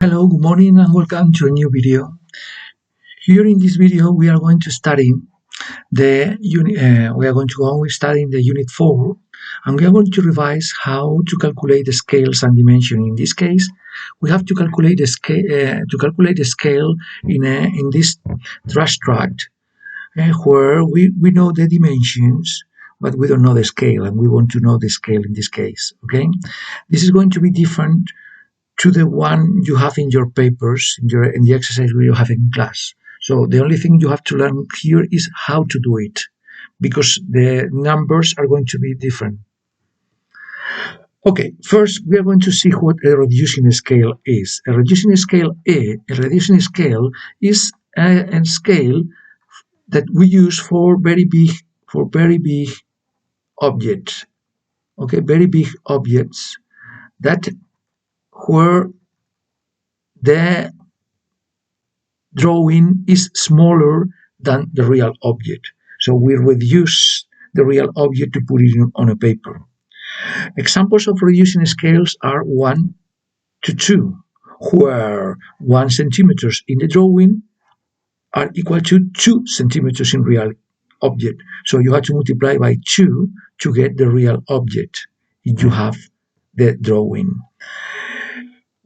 Hello, good morning and welcome to a new video. Here in this video we are going to study the unit, we are going to go on with studying the unit 4, and we are going to revise how to calculate the scales and dimension. In this case, we have to calculate the scale in this trash tract where we know the dimensions, but we don't know the scale, and we want to know the scale in this case. Okay, this is going to be different to the one you have in your papers, in the exercise you have in class. So the only thing you have to learn here is how to do it, because the numbers are going to be different. Okay, first we are going to see what a reducing scale is. A reducing scale is a scale that we use for very big objects. Okay, very big objects that where the drawing is smaller than the real object. So we reduce the real object to put it on a paper. Examples of reducing scales are 1 to 2, where 1 centimeters in the drawing are equal to 2 centimeters in real object. So you have to multiply by 2 to get the real object if you have the drawing.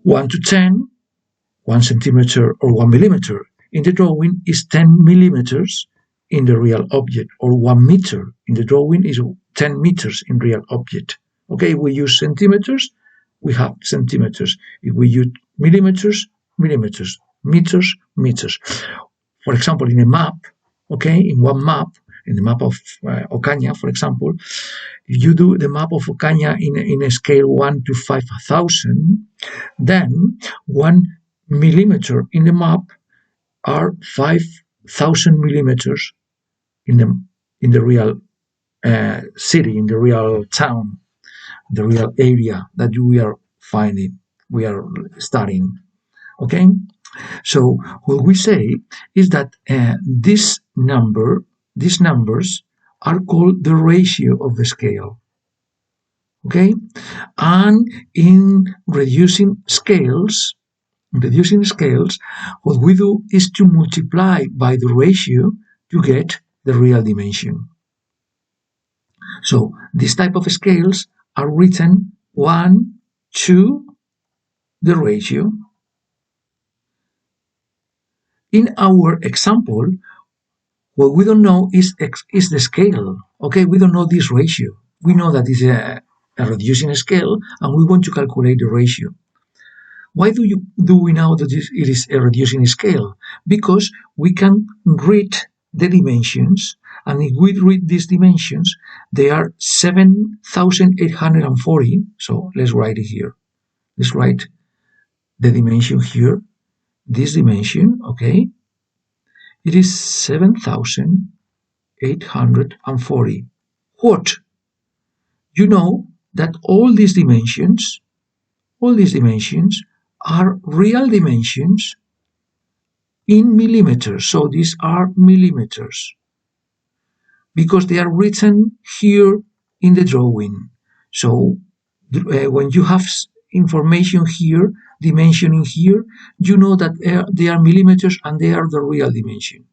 1 to 10, 1 centimeter or 1 millimeter in the drawing is 10 millimeters in the real object, or 1 meter in the drawing is 10 meters in real object. Okay, if we use centimeters, we have centimeters. If we use millimeters, millimeters, meters, meters. For example, in a map, okay, in one map, in the map of Ocaña, for example, if you do the map of Ocaña in a scale 1 to 5,000, then 1 millimeter in the map are 5,000 millimeters in the real city, in the real town, the real area that we are finding, we are studying. Okay, so what we say is that these numbers are called the ratio of the scale. Okay, and in reducing scales, what we do is to multiply by the ratio to get the real dimension. So this type of scales are written 1 to the ratio. In our example, what we don't know is the scale. Okay, we don't know this ratio. We know that it's a reducing scale, and we want to calculate the ratio. Why do we know that it is a reducing scale? Because we can read the dimensions, and if we read these dimensions, they are 7,840. So let's write it here. Let's write the dimension here. This dimension, okay, it is 7,840. What? You know that all these dimensions are real dimensions in millimeters. So these are millimeters because they are written here in the drawing. So when you have information here, dimensioning here, you know that they are millimeters and they are the real dimension.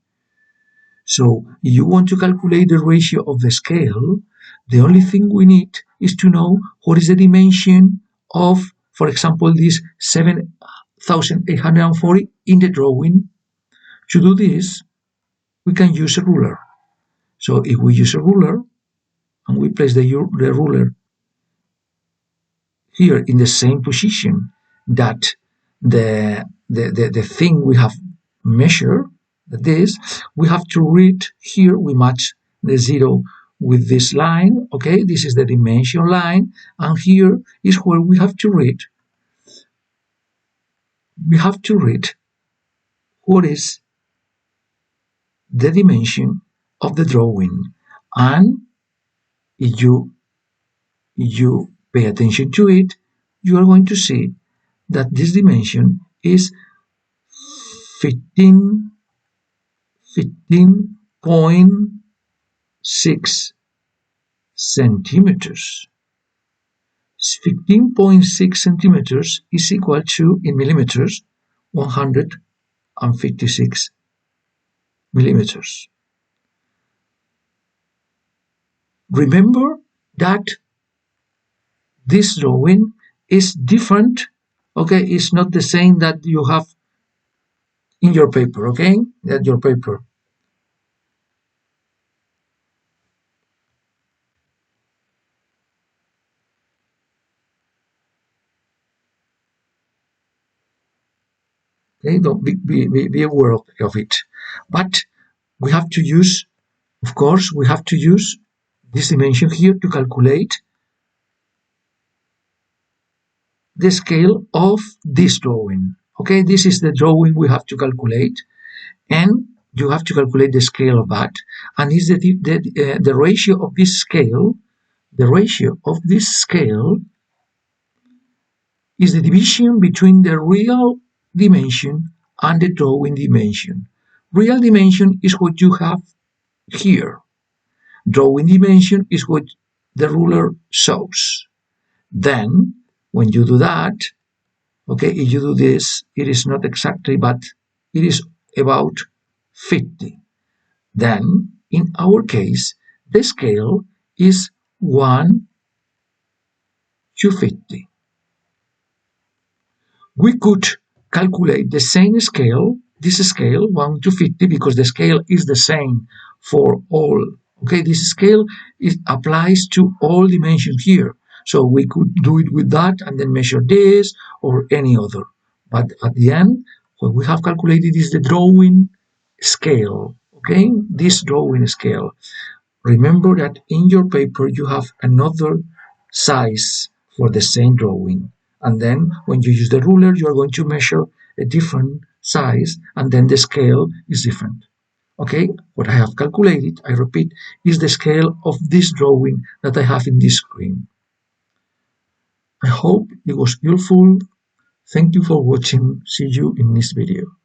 So if you want to calculate the ratio of the scale, the only thing we need is to know what is the dimension of, for example, this 7,840 in the drawing. To do this, we can use a ruler. So if we use a ruler and we place the ruler here in the same position that the thing we have measured, this, we have to read here, we match the 0 with this line, okay, this is the dimension line, and here is where we have to read what is the dimension of the drawing. And if you pay attention to it, you are going to see that this dimension is 15.6 centimeters. 15.6 centimeters is equal to, in millimeters, 156 millimeters. Remember that this drawing is different, okay? It's not the same that you have in your paper, okay? That your paper. Okay, don't be aware of it. But we have to use, of course, we have to use this dimension here to calculate the scale of this drawing. Okay, this is the drawing we have to calculate, and you have to calculate the scale of that. And is the ratio of this scale, the ratio of this scale is the division between the real dimension and the drawing dimension. Real dimension is what you have here. Drawing dimension is what the ruler shows. Then, when you do that, okay, if you do this, it is not exactly, but it is about 50. Then, in our case, the scale is 1 to 50. We could calculate the same scale, this scale 1 to 50, because the scale is the same for all. Okay, this scale applies to all dimensions here. So we could do it with that and then measure this or any other. But at the end, what we have calculated is the drawing scale. Okay, this drawing scale. Remember that in your paper you have another size for the same drawing. And then when you use the ruler, you are going to measure a different size, and then the scale is different. Okay, what I have calculated, I repeat, is the scale of this drawing that I have in this screen. I hope it was useful. Thank you for watching. See you in this video.